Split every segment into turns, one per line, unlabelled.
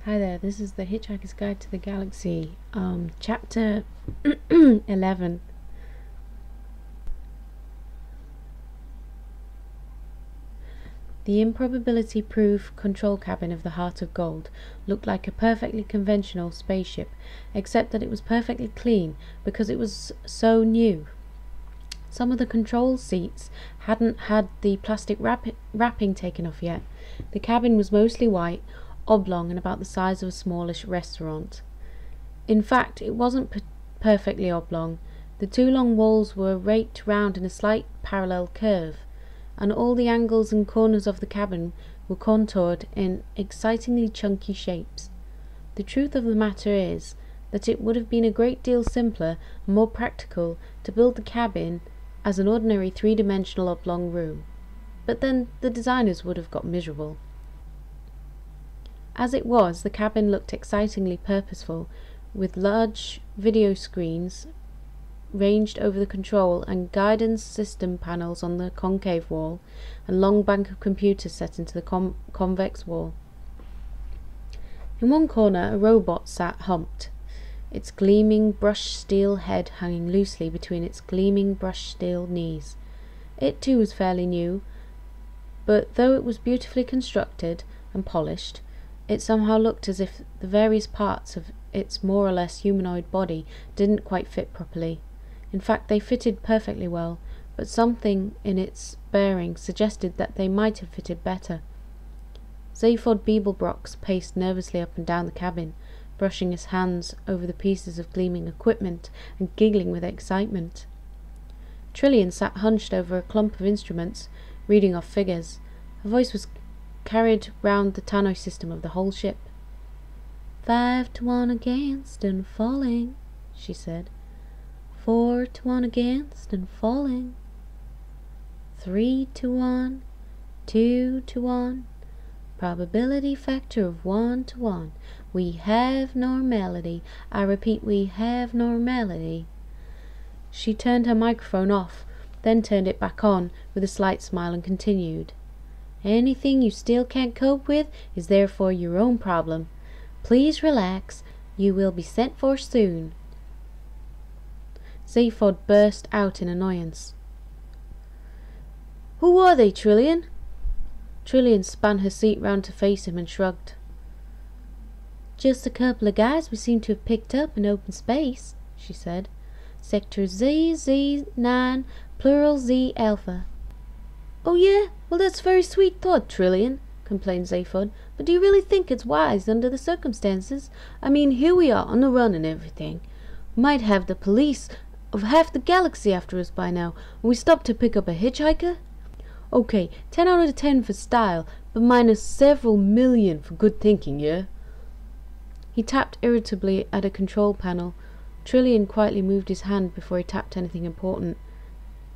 Hi there, this is the Hitchhiker's Guide to the Galaxy, chapter 11. The improbability-proof control cabin of the Heart of Gold looked like a perfectly conventional spaceship, except that it was perfectly clean because it was so new. Some of the control seats hadn't had the plastic wrapping taken off yet. The cabin was mostly white, oblong and about the size of a smallish restaurant. In fact, it wasn't perfectly oblong. The two long walls were raked round in a slight parallel curve, and all the angles and corners of the cabin were contoured in excitingly chunky shapes. The truth of the matter is that it would have been a great deal simpler and more practical to build the cabin as an ordinary three-dimensional oblong room, but then the designers would have got miserable. As it was, the cabin looked excitingly purposeful, with large video screens ranged over the control and guidance system panels on the concave wall, and long bank of computers set into the convex wall. In one corner, a robot sat humped, its gleaming brushed steel head hanging loosely between its gleaming brushed steel knees. It too was fairly new, but though it was beautifully constructed and polished, it somehow looked as if the various parts of its more or less humanoid body didn't quite fit properly. In fact, they fitted perfectly well, but something in its bearing suggested that they might have fitted better. Zaphod Beeblebrox paced nervously up and down the cabin, brushing his hands over the pieces of gleaming equipment and giggling with excitement. Trillian sat hunched over a clump of instruments, reading off figures. Her voice was carried round the tannoy system of the whole ship. 5 to 1 against and falling, she said. 4 to 1 against and falling. 3 to 1, 2 to 1. Probability factor of 1 to 1. We have normality. I repeat, we have normality. She turned her microphone off, then turned it back on with a slight smile and continued. Anything you still can't cope with is therefore your own problem. Please relax. You will be sent for soon. Zaphod burst out in annoyance. Who are they, Trillian? Trillian spun her seat round to face him and shrugged. Just a couple of guys we seem to have picked up in open space, she said. Sector ZZ9, plural Z Alpha. Oh yeah? Well, that's a very sweet thought, Trillian, complained Zaphod, but do you really think it's wise under the circumstances? I mean, here we are on the run and everything. We might have the police of half the galaxy after us by now, and we stopped to pick up a hitchhiker? Okay, 10 out of 10 for style, but minus several million for good thinking, yeah? He tapped irritably at a control panel. Trillian quietly moved his hand before he tapped anything important.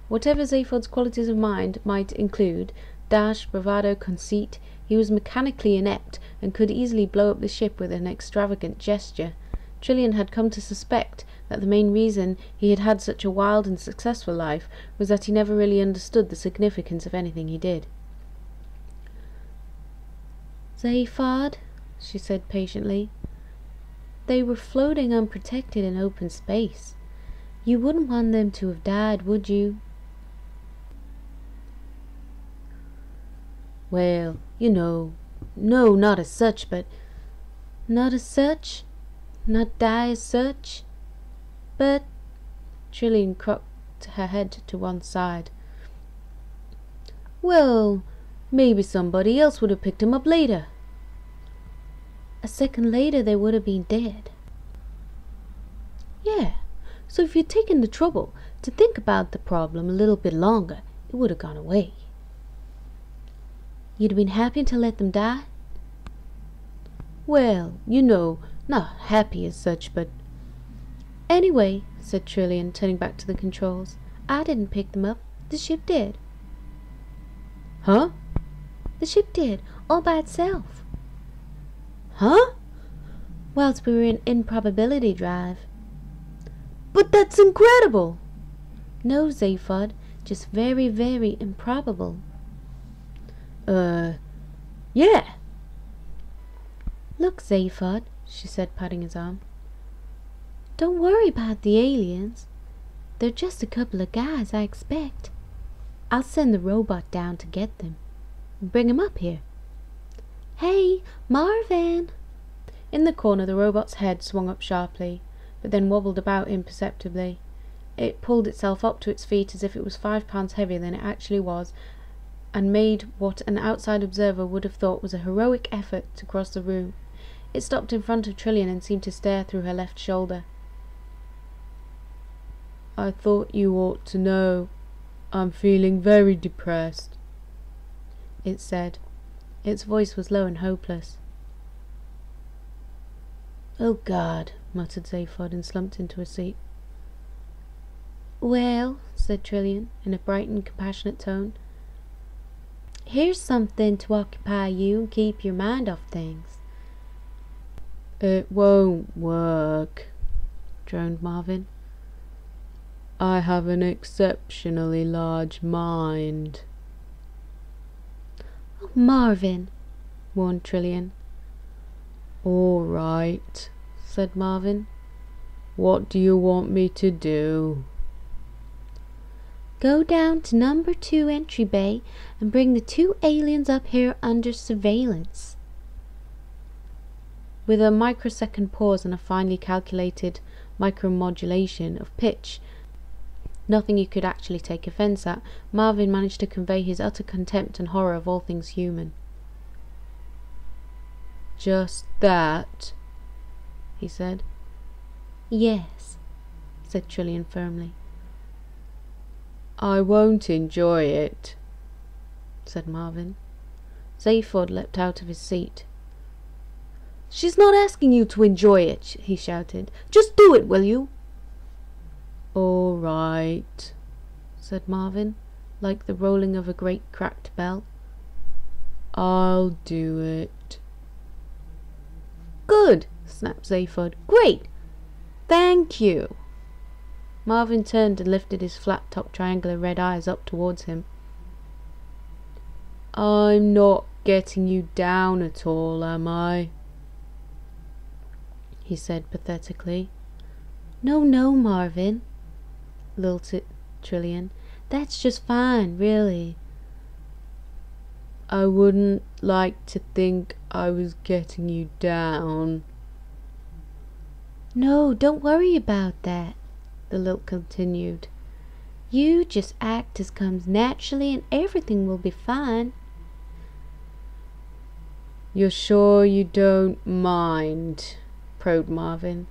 Whatever Zaphod's qualities of mind might include, dash, bravado, conceit, he was mechanically inept and could easily blow up the ship with an extravagant gesture. Trillian had come to suspect that the main reason he had had such a wild and successful life was that he never really understood the significance of anything he did. Zaphod, she said patiently. They were floating unprotected in open space. You wouldn't want them to have died, would you? Well, no, not as such, but... Not as such? Not die as such? But... Trillian cocked her head to one side. Well, maybe somebody else would have picked him up later. A second later they would have been dead. Yeah, so if you'd taken the trouble to think about the problem a little bit longer, it would have gone away. You'd have been happy to let them die? Well, not happy as such, but... Anyway, said Trillian, turning back to the controls, I didn't pick them up. The ship did. Huh? The ship did, all by itself. Huh? Whilst we were in improbability drive. But that's incredible! No, Zaphod, just very, very improbable. Yeah. Look, Zaphod, she said, patting his arm. Don't worry about the aliens. They're just a couple of guys, I expect. I'll send the robot down to get them. Bring him up here. Hey, Marvin! In the corner, the robot's head swung up sharply, but then wobbled about imperceptibly. It pulled itself up to its feet as if it was 5 pounds heavier than it actually was, and made what an outside observer would have thought was a heroic effort to cross the room. It stopped in front of Trillian and seemed to stare through her left shoulder. I thought you ought to know. I'm feeling very depressed, it said. Its voice was low and hopeless. Oh God, muttered Zaphod and slumped into a seat. Well, said Trillian, in a bright and compassionate tone, here's something to occupy you and keep your mind off things. It won't work, droned Marvin. I have an exceptionally large mind. Oh, Marvin, warned Trillian. All right, said Marvin. What do you want me to do? Go down to number 2 entry bay and bring the 2 aliens up here under surveillance. With a microsecond pause and a finely calculated micromodulation of pitch, nothing you could actually take offence at, Marvin managed to convey his utter contempt and horror of all things human. Just that, he said. Yes, said Trillian firmly. I won't enjoy it, said Marvin. Zaphod leapt out of his seat. She's not asking you to enjoy it, he shouted. Just do it, will you? All right, said Marvin, like the rolling of a great cracked bell. I'll do it. Good, snapped Zaphod. Great! Thank you! Marvin turned and lifted his flat-topped triangular red eyes up towards him. I'm not getting you down at all, am I? He said pathetically. No, Marvin, lilted Trillian. That's just fine, really. I wouldn't like to think I was getting you down. No, don't worry about that, the lilt continued. You just act as comes naturally and everything will be fine. You're sure you don't mind? Probed Marvin.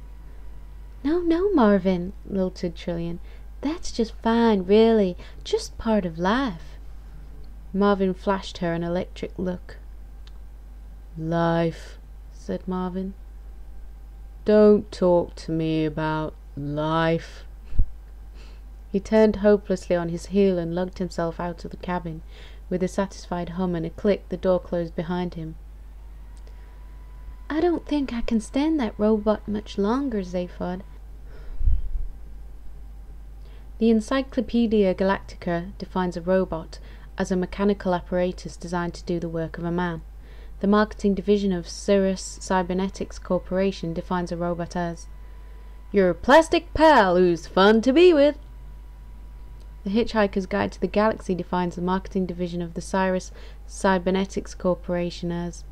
No, Marvin, lilted Trillian. That's just fine, really. Just part of life. Marvin flashed her an electric look. Life, said Marvin. Don't talk to me about life. He turned hopelessly on his heel and lugged himself out of the cabin. With a satisfied hum and a click, the door closed behind him. I don't think I can stand that robot much longer, Zaphod. The Encyclopedia Galactica defines a robot as a mechanical apparatus designed to do the work of a man. The marketing division of Cirrus Cybernetics Corporation defines a robot as your plastic pal who's fun to be with. The Hitchhiker's Guide to the Galaxy defines the marketing division of the Cirrus Cybernetics Corporation as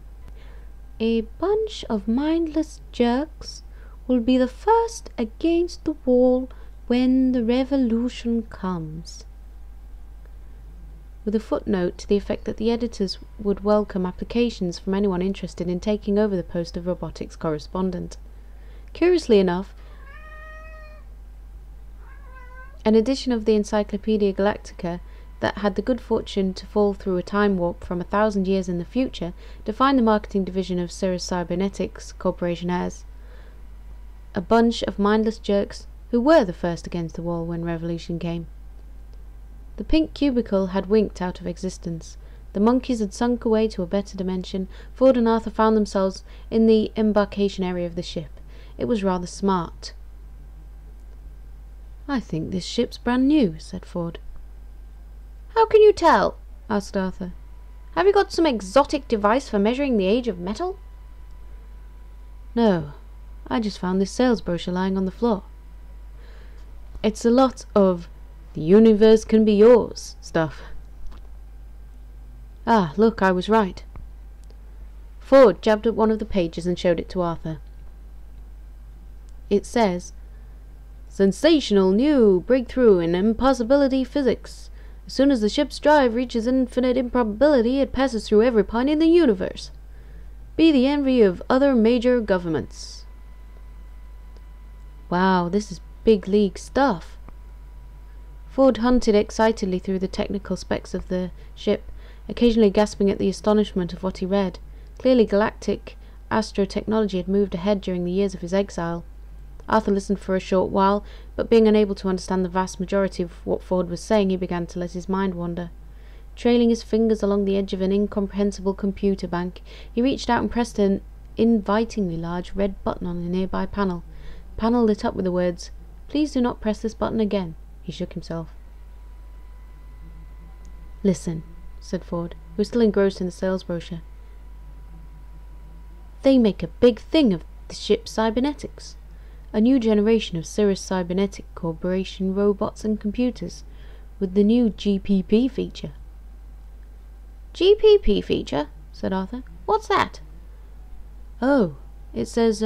a bunch of mindless jerks will be the first against the wall when the revolution comes. With a footnote to the effect that the editors would welcome applications from anyone interested in taking over the post of robotics correspondent. Curiously enough, an edition of the Encyclopedia Galactica that had the good fortune to fall through a time warp from 1,000 years in the future defined the marketing division of Cirrus Cybernetics Corporation as a bunch of mindless jerks who were the first against the wall when revolution came. The pink cubicle had winked out of existence. The monkeys had sunk away to a better dimension. Ford and Arthur found themselves in the embarkation area of the ship. It was rather smart. I think this ship's brand new, said Ford. How can you tell? Asked Arthur. Have you got some exotic device for measuring the age of metal? No, I just found this sales brochure lying on the floor. It's a lot of the universe can be yours stuff. Ah, look, I was right. Ford jabbed at one of the pages and showed it to Arthur. It says, sensational new breakthrough in impossibility physics. As soon as the ship's drive reaches infinite improbability, it passes through every point in the universe. Be the envy of other major governments. Wow, this is big league stuff. Ford hunted excitedly through the technical specs of the ship, occasionally gasping at the astonishment of what he read. Clearly galactic astrotechnology had moved ahead during the years of his exile. Arthur listened for a short while, but being unable to understand the vast majority of what Ford was saying, he began to let his mind wander. Trailing his fingers along the edge of an incomprehensible computer bank, he reached out and pressed an invitingly large red button on a nearby panel. The panel lit up with the words, "Please do not press this button again." He shook himself. "Listen," said Ford, who was still engrossed in the sales brochure. "They make a big thing of the ship's cybernetics. A new generation of Cirrus Cybernetic Corporation robots and computers, with the new GPP feature." "GPP feature?" said Arthur. "What's that?" "Oh, it says,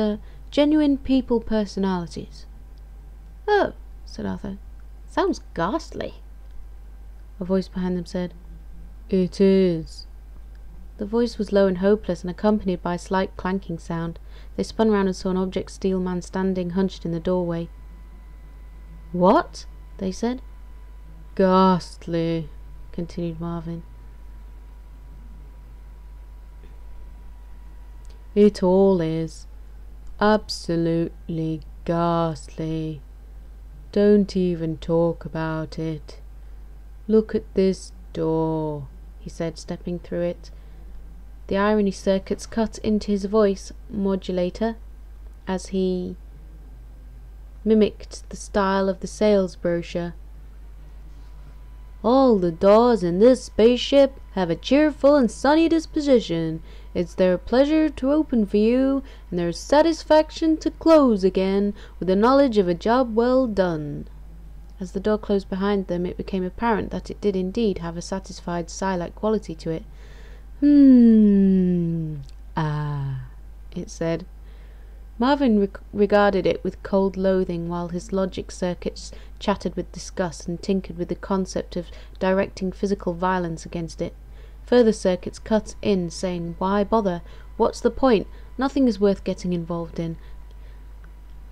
genuine people personalities." "Oh," said Arthur. "Sounds ghastly." A voice behind them said, "It is." The voice was low and hopeless and accompanied by a slight clanking sound. They spun round and saw an object steel man standing hunched in the doorway. "What?" they said. "Ghastly," continued Marvin. "It all is. Absolutely ghastly. Don't even talk about it. Look at this door," he said, stepping through it. The irony circuits cut into his voice modulator as he mimicked the style of the sales brochure. "All the doors in this spaceship have a cheerful and sunny disposition. It's their pleasure to open for you, and their satisfaction to close again with the knowledge of a job well done." As the door closed behind them, it became apparent that it did indeed have a satisfied sigh-like quality to it. It said. Marvin regarded it with cold loathing, while his logic circuits chattered with disgust and tinkered with the concept of directing physical violence against it. Further circuits cut in, saying, "Why bother? What's the point? Nothing is worth getting involved in."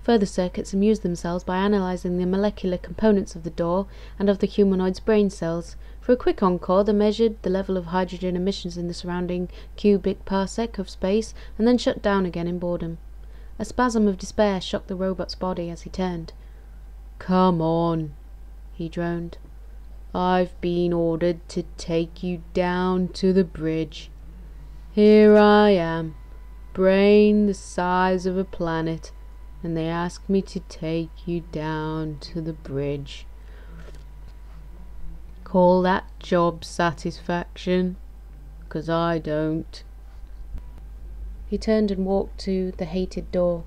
Further circuits amused themselves by analysing the molecular components of the door and of the humanoid's brain cells. For a quick encore, they measured the level of hydrogen emissions in the surrounding cubic parsec of space, and then shut down again in boredom. A spasm of despair shook the robot's body as he turned. "Come on," he droned. "I've been ordered to take you down to the bridge. Here I am, brain the size of a planet, and they ask me to take you down to the bridge. Call that job satisfaction? 'Cause I don't." He turned and walked to the hated door.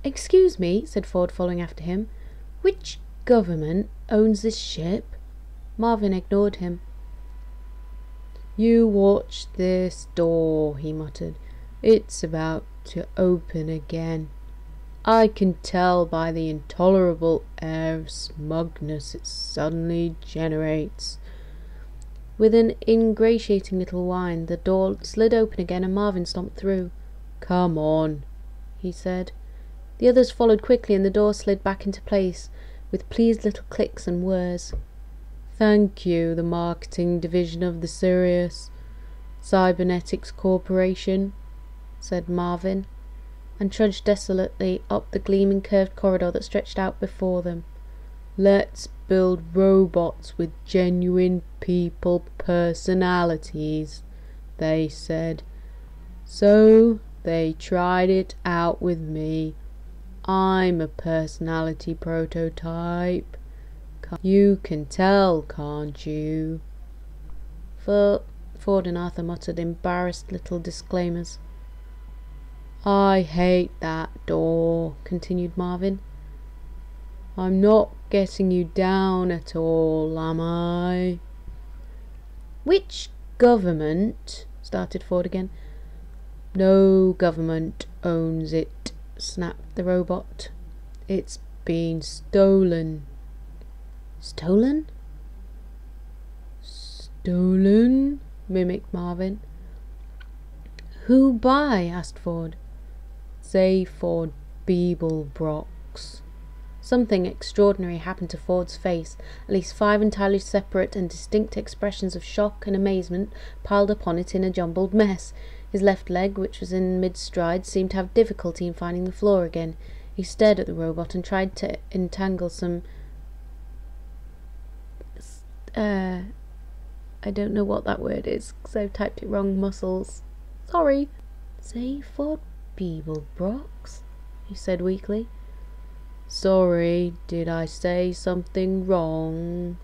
Excuse me," said Ford, following after him. "Which government owns this ship?" Marvin ignored him. "You watch this door," he muttered. "It's about to open again. I can tell by the intolerable air of smugness it suddenly generates." With an ingratiating little whine, the door slid open again and Marvin stomped through. "Come on," he said. The others followed quickly, and the door slid back into place with pleased little clicks and whirs. "Thank you, the marketing division of the Cirrus Cybernetics Corporation," said Marvin, and trudged desolately up the gleaming curved corridor that stretched out before them. "Let's build robots with genuine people personalities," they said. "So they tried it out with me. I'm a personality prototype. You can tell, can't you?" For Ford and Arthur muttered embarrassed little disclaimers. "I hate that door," continued Marvin. "I'm not getting you down at all, am I?" "Which government?" started Ford again. "No government owns it," snapped the robot. "It's been stolen." "Stolen?" "Stolen?" mimicked Marvin. "Who by?" asked Ford. "Zaphod Beeblebrox." Something extraordinary happened to Ford's face. At least 5 entirely separate and distinct expressions of shock and amazement piled upon it in a jumbled mess. His left leg, which was in mid-stride, seemed to have difficulty in finding the floor again. He stared at the robot and tried to entangle some... I don't know what that word is, because I've typed it wrong. Muscles. Sorry. "Zaphod Beeblebrox," he said weakly. "Sorry, did I say something wrong?"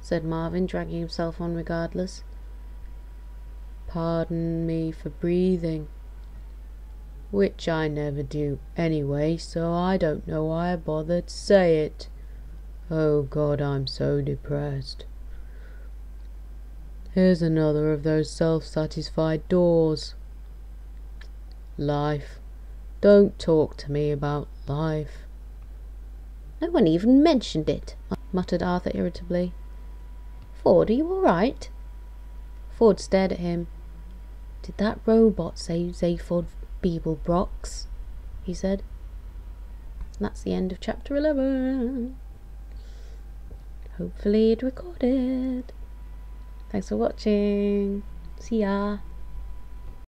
said Marvin, dragging himself on regardless. "Pardon me for breathing. Which I never do anyway, so I don't know why I bothered to say it. Oh God, I'm so depressed. Here's another of those self-satisfied doors. Life. Don't talk to me about life." "No one even mentioned it," muttered Arthur irritably. "Ford, are you all right?" Ford stared at him. "Did that robot say Zaphod Beeblebrox?" he said. And that's the end of chapter 11. Hopefully it recorded. Thanks for watching. See ya.